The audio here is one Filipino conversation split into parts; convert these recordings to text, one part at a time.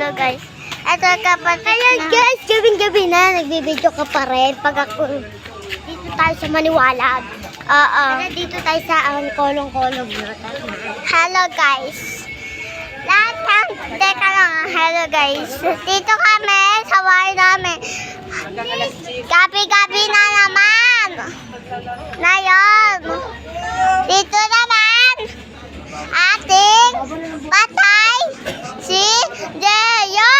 Hello guys. Ito kapatid na. Hello guys, gabing-gabi na. Nagbibideo ka pa rin. Pag ako, dito tayo sa Maniwalad. Oo. Dito tayo sa kolong-kolong. Hello guys. Teka lang. Hello guys. Dito kami sa bahay namin. Gabi-gabi na naman. Ngayon. Dito naman. Ating patay si Jeyo.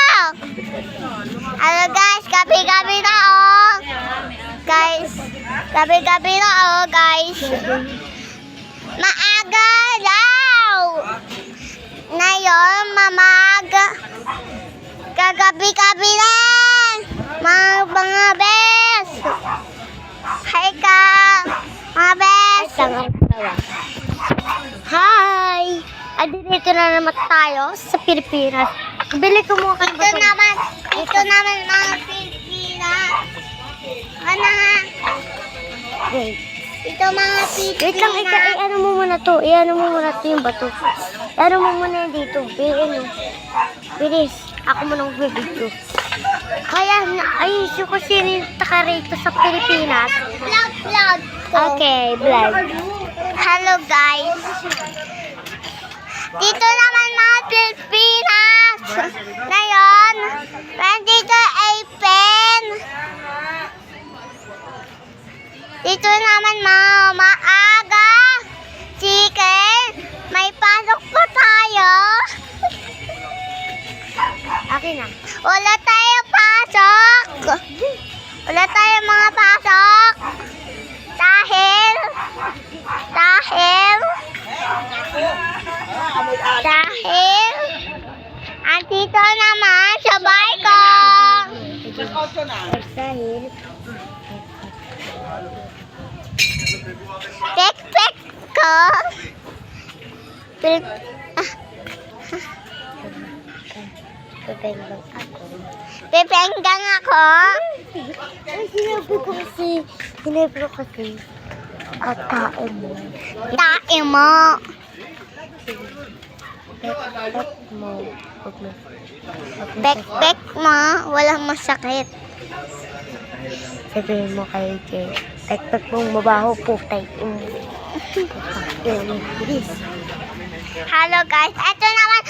Hello guys, gabi-gabi na guys. Gabi-gabi na guys. Maaga daw. Ngayon, mamaga. Kagabi-gabi na. Mga bes. Hi ka. Mga bes. Hi! Dito na naman tayo sa Pilipinas. Bili ko muna kayo. Ito naman mga Pilipinas. Ano nga? Wait. Ito mga Pilipinas. Wait lang, ano mo muna to. Ano mo muna to yung bato. Ano mo muna dito. Bilis. Ako muna mag-video. Kaya, ayusin ko sinita ka rito sa Pilipinas. Vlog. Okay, vlog. Hello guys. Dito naman mga Pilipinas. Ngayon, nandito ay pen. Dito naman mga maaga. Chicken. May pasok po tayo. Akin na. Wala tayo pasok. Wala tayo mga pasok. Dahil andito naman sa bahay ko. Pek ko. Pepenggang ako. Sinabi ko kasi. Tae mo. Pek mo. Walang masakit. Sabihin mo kay Jay. Pek mong mabaho po. Hello guys. Ito naman.